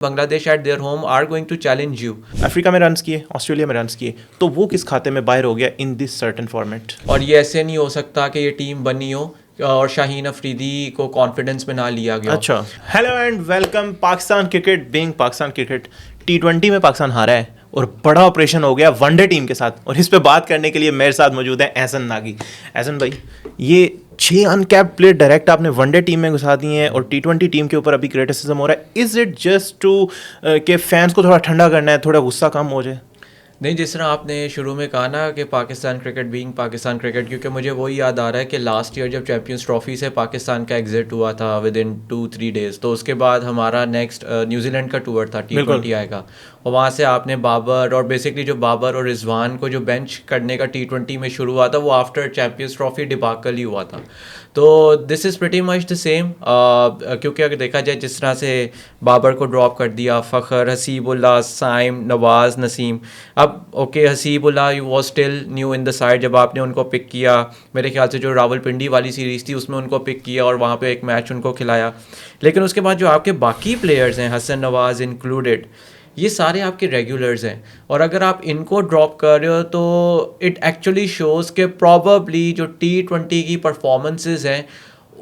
Bangladesh at their home are going to challenge you. Africa में runs किए, Australia में runs किए, तो वो किस खाते में बाहर हो गया इन दिस सर्टेन फॉर्मेट? और ये ऐसे नहीं हो सकता कि ये टीम बनी हो और शाहीन अफरीदी को कॉन्फिडेंस में ना लिया गया। अच्छा, hello and welcome. Pakistan cricket being Pakistan cricket, T20 में पाकिस्तान हारा है और बड़ा ऑपरेशन हो गया वनडे टीम के साथ, और इस पे बात करने के लिए मेरे साथ मौजूद है एहसन नागी। एहसन भाई, ये 6 अनकैप्ड प्लेयर डायरेक्ट आपने वनडे टीम में घुसा दिए हैं और T20 टीम के ऊपर अभी क्रिटिसिज्म हो रहा है। इज इट जस्ट टू के फैंस को थोड़ा ठंडा करना है, थोड़ा गुस्सा कम हो जाए? नहीं, जिस तरह आपने शुरू में कहा ना कि Pakistan cricket being Pakistan cricket, क्योंकि मुझे वही याद आ रहा है कि लास्ट ईयर जब चैम्पियंस ट्रॉफी से पाकिस्तान का एग्जिट हुआ था विद इन 2-3 डेज़, तो उसके बाद हमारा नेक्स्ट न्यूजीलैंड का टूर था, T20 आएगा, और वहाँ से आपने बाबर और बेसिकली जो बाबर और रिजवान को जो बेंच करने का T20 में शुरू हुआ था वो आफ्टर चैम्पियंस ट्रॉफी डिबाकल ही हुआ था। तो this is pretty much the same, क्योंकि अगर देखा जाए जिस तरह से बाबर को ड्रॉप कर दिया, फ़खर, हसीबुल्लाह, साइम, नवाज़, नसीम। अब okay, Haseebullah was still new in the side जब आपने उनको पिक किया, मेरे ख्याल से जो रावलपिंडी वाली सीरीज़ थी उसमें उनको पिक किया और वहाँ पे एक मैच उनको खिलाया। लेकिन उसके बाद जो आपके बाकी प्लेयर्स हैं, हसन नवाज़ इंक्लूडेड, ये सारे आपके रेगुलर्स हैं, और अगर आप इनको ड्रॉप कर रहे हो तो इट एक्चुअली शोज़ के प्रॉबली जो T20 की परफॉर्मेंसेस हैं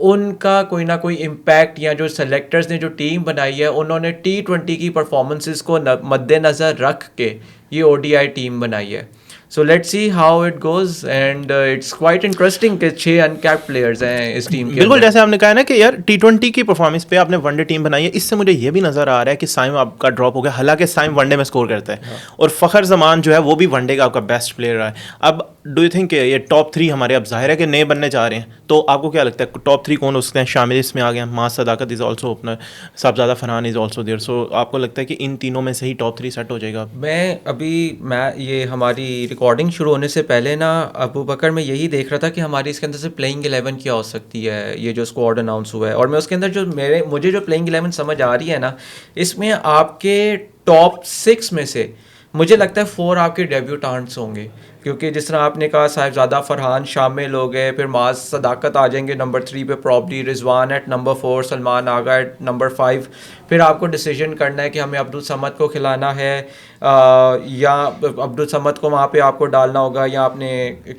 उनका कोई ना कोई इम्पैक्ट, या जो सेलेक्टर्स ने जो टीम बनाई है उन्होंने T20 की परफॉर्मेंसेस को मद्देनज़र रख के ये ODI टीम बनाई है। So let's see how it goes, and it's quite interesting कि 6 अनकैप्ड प्लेयर्स हैं इस टीम के। बिल्कुल, जैसे आपने कहा ना कि यार T20 की परफॉर्मेंस पे आपने वनडे टीम बनाई है, इससे मुझे ये भी नजर आ रहा है कि साइम आपका ड्रॉप हो गया, हालांकि साइम वनडे में स्कोर करता है। और फ़खर जमान जो है वो भी वनडे का आपका बेस्ट प्लेयर रहा है। अब डू यू थिंक ये टॉप 3 हमारे अब जाहिर है कि नए बनने जा रहे हैं, तो आपको क्या लगता है टॉप 3 कौन हो सकते हैं? शामिल इसमें आ गए, Maaz Sadaqat is also opener, Sahibzada Farhan is also there. So आपको लगता है कि इन तीनों में से ही टॉप 3 सेट हो जाएगा? मैं ये हमारी रिकॉर्डिंग शुरू होने से पहले ना अबू बकर में यही देख रहा था कि हमारी इसके अंदर से प्लेइंग 11 क्या हो सकती है, ये जो स्क्वाड अनाउंस हुआ है, और मैं उसके अंदर जो मुझे जो प्लेइंग 11 समझ आ रही है ना, इसमें आपके टॉप 6 में से मुझे लगता है 4 आपके डेब्यूटांट्स होंगे, क्योंकि जिस तरह आपने कहा साहिबजादा फरहान शामिल हो गए, फिर माज सदाकत आ जाएंगे नंबर 3 पे, probably Rizwan at number 4, Salman Agha at number 5। फिर आपको डिसीजन करना है कि हमें अब्दुल समद को खिलाना है या अब्दुल समद को वहाँ पे आपको डालना होगा, या आपने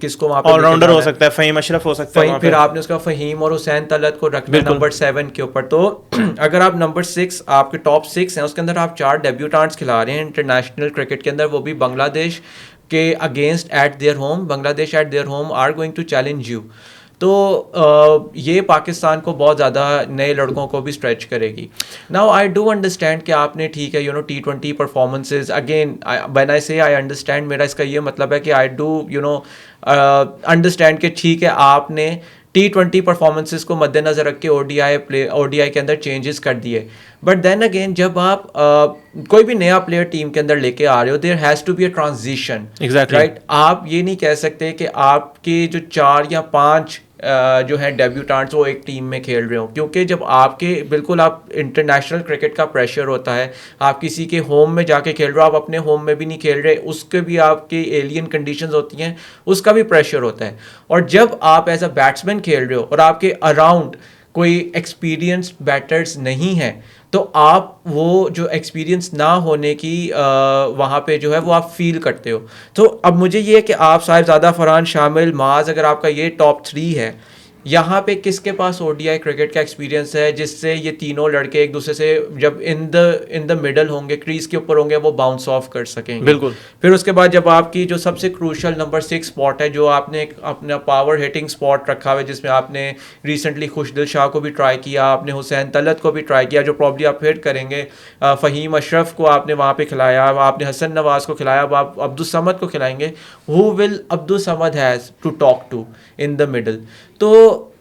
किसको वहाँ पे ऑलराउंडर हो सकता है, फ़हीम अशरफ हो सकता है, फिर आपने उसका फ़हीम और हुसैन तलत को रखना नंबर 7 के ऊपर। तो अगर आप नंबर 6 आपके टॉप 6 हैं, उसके अंदर आप 4 डेब्यूटांट्स खिला रहे हैं इंटरनेशनल क्रिकेट के अंदर, वो भी बांग्लादेश के against at their home. Bangladesh at their home are going to challenge you. तो ये पाकिस्तान को बहुत ज़्यादा नए लड़कों को भी स्ट्रेच करेगी। नाउ आई डू अंडरस्टैंड कि आपने ठीक है T20 performances, again when I से आई अंडरस्टैंड, मेरा इसका ये मतलब है कि आई डू अंडरस्टैंड कि ठीक है आपने T20 परफॉर्मेंसेस को मद्देनज़र रख के ODI के अंदर चेंजेस कर दिए, बट देन अगेन जब आप कोई भी नया प्लेयर टीम के अंदर लेके आ रहे हो, there has to be a transition, right? आप ये नहीं कह सकते कि आपके जो 4 या 5 जो है डेब्यूटांट्स वो एक टीम में खेल रहे हो, क्योंकि जब आपके बिल्कुल आप इंटरनेशनल क्रिकेट का प्रेशर होता है, आप किसी के होम में जाके खेल रहे हो, आप अपने होम में भी नहीं खेल रहे, उसके भी आपके एलियन कंडीशंस होती हैं, उसका भी प्रेशर होता है। और जब आप एज अ बैट्समैन खेल रहे हो और आपके अराउंड कोई एक्सपीरियंस्ड बैटर्स नहीं है, तो आप वो जो एक्सपीरियंस ना होने की वहाँ पे जो है वो आप फील करते हो। तो अब मुझे ये है कि आप साहिबजादा फरहान शामिल, माज, अगर आपका ये टॉप 3 है, यहाँ पे किसके पास ODI क्रिकेट का एक्सपीरियंस है जिससे ये तीनों लड़के एक दूसरे से जब इन द मिडल होंगे, क्रीज के ऊपर होंगे, वो बाउंस ऑफ कर सकेंगे। बिल्कुल। फिर उसके बाद जब आपकी जो सबसे क्रूशल नंबर 6 स्पॉट है, जो आपने अपना पावर हिटिंग स्पॉट रखा हुआ है, जिसमें आपने रिसेंटली खुशदिल शाह को भी ट्राई किया, आपने हुसैन तलत को भी ट्राई किया, जो प्रॉब्ली आप फिर करेंगे, फ़हीम अशरफ को आपने वहाँ पे खिलाया, आपने हसन नवाज़ को खिलाया, अब आप अब्दुल समद को खिलाएंगे। Who will Abdul Samad has to talk to in the middle? तो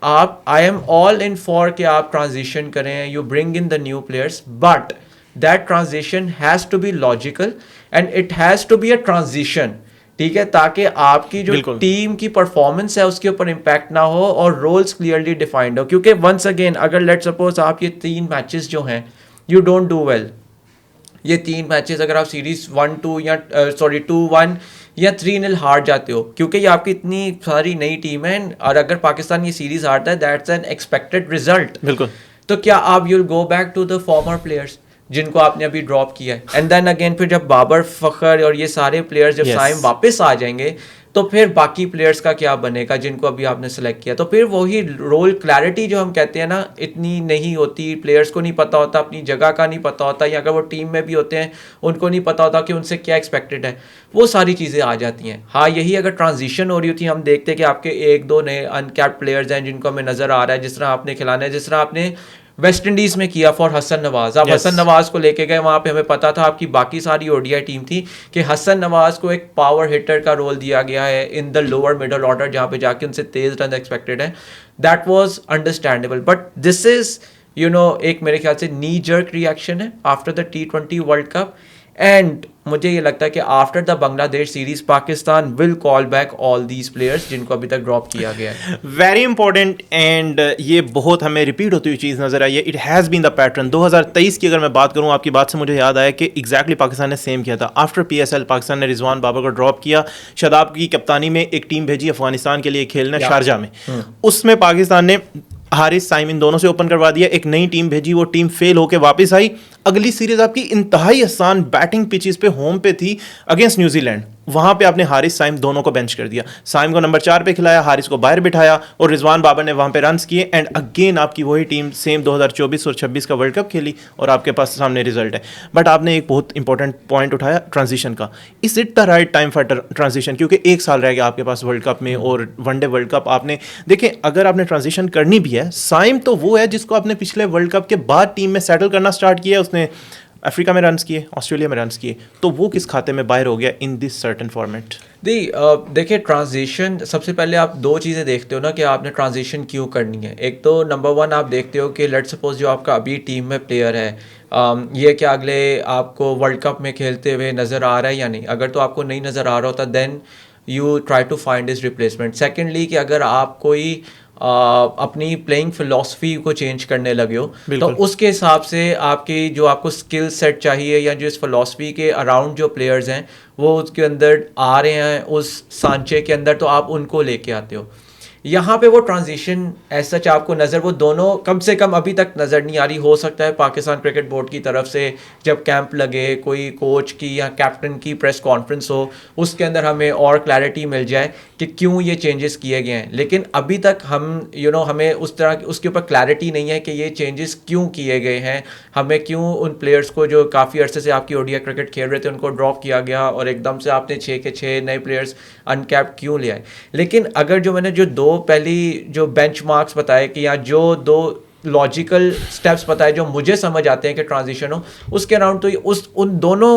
आप I am all in for कि आप ट्रांजिशन करें, you bring in the new players, but that transition has to be logical and it has to be a transition, ठीक है, ताकि आपकी जो टीम की परफॉर्मेंस है उसके ऊपर इम्पैक्ट ना हो और रोल्स क्लियरली डिफाइंड हो। क्योंकि वंस अगेन अगर लेट सपोज आप ये 3 मैचेस जो हैं यू डोंट डू वेल, ये 3 मैचेस अगर आप सीरीज 1-2 या 2-1 या 3-0 हार जाते हो, क्योंकि ये आपकी इतनी सारी नई टीम है, और अगर पाकिस्तान ये सीरीज हारता है दैट्स एन एक्सपेक्टेड रिजल्ट। बिल्कुल। तो क्या आप you'll go back to the former players? जिनको आपने अभी ड्रॉप किया है, एंड देन अगेन फिर जब बाबर, फखर और ये सारे प्लेयर्स जब साइम वापस आ जाएंगे तो फिर बाकी प्लेयर्स का क्या बनेगा जिनको अभी आपने सेलेक्ट किया। तो फिर वही रोल क्लैरिटी जो हम कहते हैं ना, इतनी नहीं होती, प्लेयर्स को नहीं पता होता, अपनी जगह का नहीं पता होता, या अगर वो टीम में भी होते हैं उनको नहीं पता होता कि उनसे क्या एक्सपेक्टेड है, वो सारी चीज़ें आ जाती हैं। हाँ, यही अगर ट्रांजिशन हो रही होती, हम देखते हैं कि आपके एक दो नए अनकैप्ड प्लेयर्स हैं जिनको हमें नज़र आ रहा है, जिस तरह आपने खिलाना है, जिस तरह आपने वेस्ट इंडीज में किया फॉर हसन नवाज। आप हसन नवाज को लेके गए, वहां पे हमें पता था आपकी बाकी सारी ओडीआई टीम थी कि हसन नवाज को एक पावर हिटर का रोल दिया गया है in the lower middle order, जहां पे जाके उनसे तेज रन एक्सपेक्टेड है। That was understandable, but this is एक मेरे ख्याल से नी जर्क रिएक्शन है after the T20 world cup. And मुझे ये लगता है कि after the Bangladesh series Pakistan will call back all these players जिनको अभी तक ड्रॉप किया गया है। वेरी इंपॉर्टेंट, एंड ये बहुत हमें रिपीट होती हुई चीज़ नजर आई है। It has been the pattern. 2023 की अगर मैं बात करूं, आपकी बात से मुझे याद आया कि एग्जैक्टली पाकिस्तान ने सेम किया था। आफ्टर PSL पाकिस्तान ने रिजवान बाबर को ड्रॉप किया, शादाब की कप्तानी में एक टीम भेजी अफगानिस्तान के लिए खेलने शारजा में। उसमें पाकिस्तान ने हारिस साइम इन दोनों से ओपन करवा दिया, एक नई टीम भेजी, वो टीम फेल होकर वापस आई। अगली सीरीज आपकी इंतहाई आसान बैटिंग पिचेस पे होम पे थी अगेंस्ट न्यूजीलैंड, वहां पे आपने हारिस साइम दोनों को बेंच कर दिया। साइम को नंबर 4 पे खिलाया, हारिस को बाहर बिठाया और रिजवान बाबर ने वहां पे रन्स किए। एंड अगेन आपकी वही टीम सेम 2024 और 26 का वर्ल्ड कप खेली और आपके पास सामने रिजल्ट है। बट आपने एक बहुत इंपॉर्टेंट पॉइंट उठाया ट्रांजिशन का। Is it the right time for transition? क्योंकि 1 साल रह गया आपके पास वर्ल्ड कप में और वनडे वर्ल्ड कप। आपने देखें, अगर आपने ट्रांजिशन करनी भी है, साइम तो वो है जिसको आपने पिछले वर्ल्ड कप के बाद टीम में सेटल करना स्टार्ट किया। उसने अफ्रीका में रन्स किए, ऑस्ट्रेलिया में रन्स किए, तो वो किस खाते में बाहर हो गया इन दिस सर्टेन फॉर्मेट? देखिए, ट्रांजिशन सबसे पहले आप दो चीज़ें देखते हो ना कि आपने ट्रांजिशन क्यों करनी है। एक तो नंबर 1 आप देखते हो कि लेट्स सपोज जो आपका अभी टीम में प्लेयर है, ये क्या अगले आपको वर्ल्ड कप में खेलते हुए नज़र आ रहा है या नहीं। अगर तो आपको नहीं नज़र आ रहा होता then you try to find his replacement. Secondly कि अगर आप कोई अपनी प्लेइंग फिलॉसफी को चेंज करने लगे हो तो उसके हिसाब से आपकी जो आपको स्किल सेट चाहिए या जो इस फिलॉसफी के अराउंड जो प्लेयर्स हैं वो उसके अंदर आ रहे हैं, उस सांचे के अंदर, तो आप उनको लेके आते हो। यहाँ पे वो ट्रांजिशन ऐसा आपको नज़र, वो दोनों कम से कम अभी तक नज़र नहीं आ रही। हो सकता है पाकिस्तान क्रिकेट बोर्ड की तरफ से जब कैंप लगे, कोई कोच की या कैप्टन की प्रेस कॉन्फ्रेंस हो, उसके अंदर हमें और क्लैरिटी मिल जाए कि क्यों ये चेंजेस किए गए हैं। लेकिन अभी तक हम हमें उस तरह उसके ऊपर क्लैरिटी नहीं है कि ये चेंजेस क्यों किए गए हैं, हमें क्यों उन प्लेयर्स को जो काफ़ी अरसे से आपकी ओडीआई क्रिकेट खेल रहे थे उनको ड्रॉप किया गया और एकदम से आपने 6 के 6 नए प्लेयर्स अनकैप्ड क्यों ले आए। लेकिन अगर जो मैंने जो दो पहली जो बेंचमार्क्स बताए कि या जो 2 लॉजिकल स्टेप्स बताए जो मुझे समझ आते हैं कि ट्रांजिशन हो, उसके अराउंड तो उन दोनों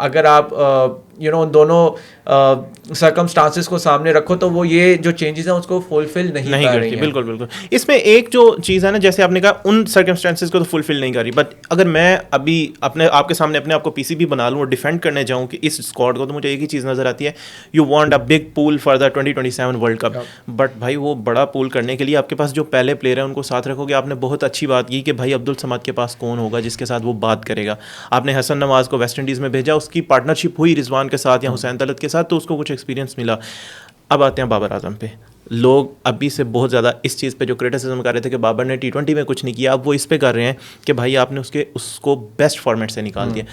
अगर आप उन दोनों सर्कमस्टांसेस को सामने रखो तो वो ये जो चेंजेस हैं उसको फुलफिल नहीं कर रही है। बिल्कुल बिल्कुल। इसमें एक जो चीज़ है ना, जैसे आपने कहा उन सर्कमस्टांसेस को तो फुलफिल नहीं कर रही, बट अगर मैं अभी आपके सामने अपने आप को पीसीबी बना लूँ और डिफेंड करने जाऊँ कि इस स्क्वाड को, तो मुझे एक ही चीज़ नज़र आती है, you want a big pool for the 2027 world cup. But भाई वो बड़ा पूल करने के लिए आपके पास जो पहले प्लेयर हैं उनको साथ रखोगे। आपने बहुत अच्छी बात की कि भाई अब्दुल समाद के पास कौन होगा जिसके साथ वो बात करेगा। आपने हसन नवाज को वेस्ट इंडीज़ में भेजा, उसकी पार्टनरशिप हुई रिजवान के साथ या हुसैन तलत के साथ, तो उसको कुछ एक्सपीरियंस मिला। अब आते हैं बाबर आजम पे। लोग अभी से बहुत ज़्यादा इस चीज़ पे जो क्रिटिसिज्म कर रहे थे कि बाबर ने T20 में कुछ नहीं किया, अब वो इस पे कर रहे हैं कि भाई आपने उसको बेस्ट फॉर्मेट से निकाल दिया।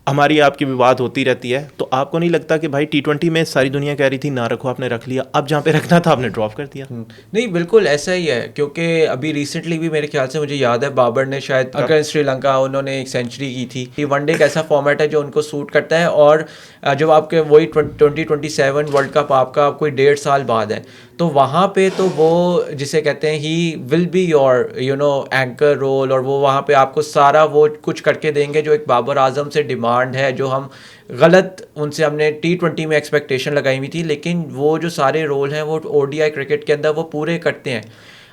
हमारी आपकी भी बात होती रहती है, तो आपको नहीं लगता कि भाई T20 में सारी दुनिया कह रही थी ना रखो, आपने रख लिया, अब जहाँ पे रखना था आपने ड्रॉप कर दिया? नहीं, बिल्कुल ऐसा ही है, क्योंकि अभी रिसेंटली भी मेरे ख्याल से मुझे याद है बाबर ने शायद अगेंस्ट श्रीलंका उन्होंने एक सेंचुरी की थी। वनडे एक ऐसा फॉर्मेट है जो उनको सूट करता है, और जब आपके वही 2027 वर्ल्ड कप आपका कोई 1.5 साल बाद है, तो वहाँ पे तो वो जिसे कहते हैं he will be your anchor role, और वो वहाँ पे आपको सारा वो कुछ करके देंगे जो एक बाबर आजम से डिमांड है, जो हम गलत उनसे हमने T20 में एक्सपेक्टेशन लगाई हुई थी, लेकिन वो जो सारे रोल हैं वो ODI क्रिकेट के अंदर वो पूरे करते हैं।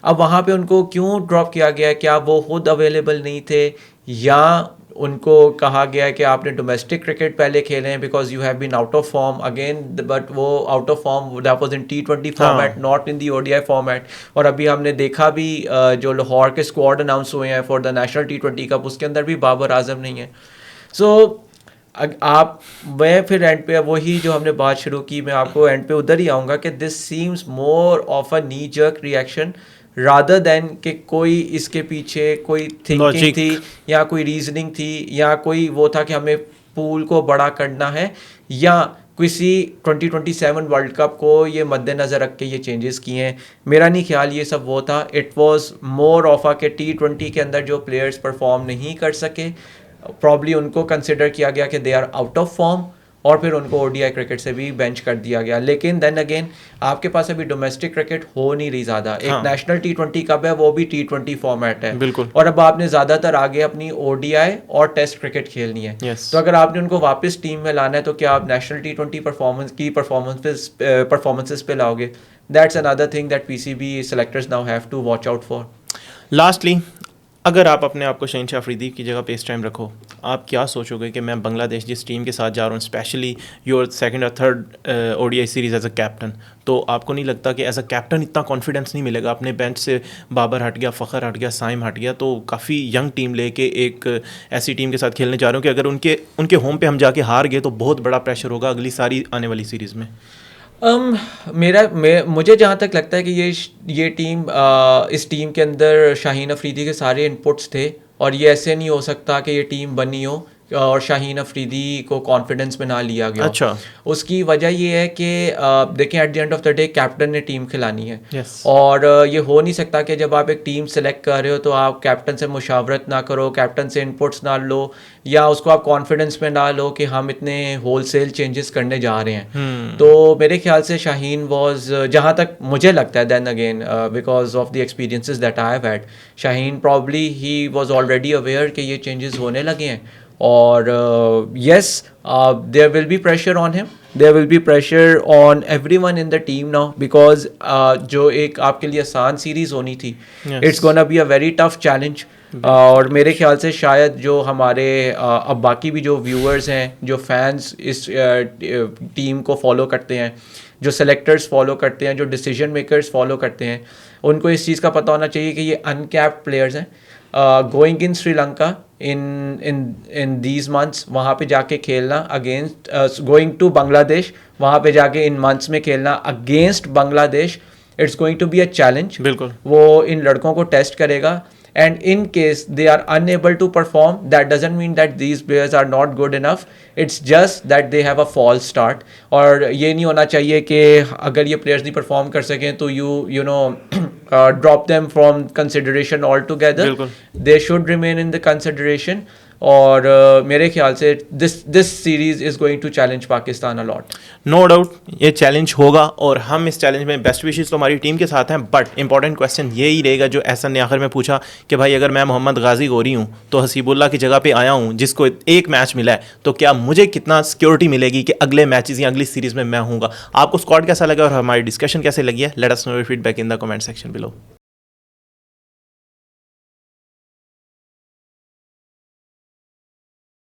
अब वहाँ पे उनको क्यों ड्रॉप किया गया है? क्या वो खुद अवेलेबल नहीं थे, या उनको कहा गया है कि आपने डोमेस्टिक क्रिकेट पहले खेले हैं because you have been out of form again, but वो out of form that was in T20 format, not in the ODI format. और अभी हमने देखा भी जो लाहौर के स्क्वाड अनाउंस हुए हैं for the national T20 cup, उसके अंदर भी बाबर आजम नहीं है। सो मैं फिर एंड पे वही जो हमने बात शुरू की, मैं आपको एंड पे उधर ही आऊँगा कि this seems more of a knee jerk reaction rather than कि कोई इसके पीछे कोई थिंकिंग Logic. थी या कोई रीजनिंग थी या कोई वो था कि हमें पूल को बड़ा करना है या किसी 2027 वर्ल्ड कप को ये मद्देनज़र रख के ये चेंजेस किए हैं। मेरा नहीं ख्याल ये सब वो था। It was more of a कि T20 के अंदर जो प्लेयर्स परफॉर्म नहीं कर सके प्रॉब्ली उनको कंसिडर किया गया कि they are out of form और फिर उनको ओडीआई क्रिकेट से भी बेंच कर दिया गया। लेकिन देन अगेन आपके पास अभी डोमेस्टिक क्रिकेट हो नहीं रही ज़्यादा। एक नेशनल T20 कप है, वो भी T20 फॉर्मेट है बिल्कुल। और अब आपने ज़्यादातर आगे अपनी ओडीआई और टेस्ट क्रिकेट खेलनी है। Yes. तो अगर आपने उनको वापस टीम में लाना है तो क्या आप नेशनल T20 परफॉर्मेंसेस पे लाओगे? That's another thing that PCB selectors now have to watch out for. Lastly, अगर आप अपने आप को शहीनशाह अफरीदी की जगह पे इस टाइम रखो, आप क्या सोचोगे कि मैं बांग्लादेश जिस टीम के साथ जा रहा हूँ, स्पेशली योर सेकंड और third ODI series as a captain, तो आपको नहीं लगता कि एज अ कैप्टन इतना कॉन्फिडेंस नहीं मिलेगा? अपने बेंच से बाबर हट गया, फ़खर हट गया, साइम हट गया, तो काफ़ी यंग टीम लेके एक ऐसी टीम के साथ खेलने जा रहे हो कि अगर उनके होम पे हम जाके हार गए तो बहुत बड़ा प्रेशर होगा अगली सारी आने वाली सीरीज़ में। मुझे जहाँ तक लगता है कि ये टीम इस टीम के अंदर शाहीन अफरीदी के सारे इनपुट्स थे और ये ऐसे नहीं हो सकता कि ये टीम बनी हो और शाहीन अफरीदी को कॉन्फिडेंस में ना लिया गया। अच्छा। उसकी वजह ये है कि देखें at the end of the day captain ने टीम खिलानी है। Yes. और ये हो नहीं सकता कि जब आप एक टीम सेलेक्ट कर रहे हो तो आप कैप्टन से मुशावरत ना करो, कैप्टन से इनपुट्स ना लो या उसको आप कॉन्फिडेंस में ना लो कि हम इतने होलसेल चेंजेस करने जा रहे हैं। तो मेरे ख्याल से शाहीन वॉज, जहाँ तक मुझे लगता है, then again because of the experiences that I have had, Shaheen probably he was already aware कि ये चेंजेस होने लगे हैं और yes, there will be pressure on him, there will be pressure on everyone in the team now because जो एक आपके लिए आसान सीरीज होनी थी, it's gonna be a very tough challenge। और मेरे ख्याल से शायद जो हमारे अब बाकी भी जो व्यूअर्स हैं, जो फैंस इस टीम को फॉलो करते हैं, जो सेलेक्टर्स फॉलो करते हैं, जो डिसीजन मेकर्स फॉलो करते हैं, उनको इस चीज़ का पता होना चाहिए कि ये अनकैप्ड प्लेयर्स हैं। Going in Sri Lanka in these months, वहाँ पे जाके खेलना अगेंस्ट, गोइंग टू बांग्लादेश, वहाँ पे जाके इन मंथ्स में खेलना against Bangladesh, it's going to be a challenge. बिल्कुल। वो इन लड़कों को टेस्ट करेगा and in case they are unable to perform, that doesn't mean that these players are not good enough, it's just that they have a false start। और ये नहीं होना चाहिए कि अगर ये players नहीं perform कर सकें तो you know drop them from consideration altogether। they should remain in the consideration और मेरे ख्याल से this series is going to challenge Pakistan a lot। No doubt ये चैलेंज होगा और हम इस चैलेंज में बेस्ट विशेस तो हमारी टीम के साथ हैं, बट इंपॉर्टेंट क्वेश्चन यही रहेगा जो एहसन ने आखिर में पूछा कि भाई अगर मैं मोहम्मद गाजी गोरी हूँ तो हसीबुल्ला की जगह पे आया हूँ जिसको एक मैच मिला है, तो क्या मुझे कितना सिक्योरिटी मिलेगी कि अगले मैचेस या अगली सीरीज़ में मैं हूँगा? आपको स्क्वाड कैसा लगा और हमारी डिस्कशन कैसे लगी है? Let us know your feedback in the comment section below.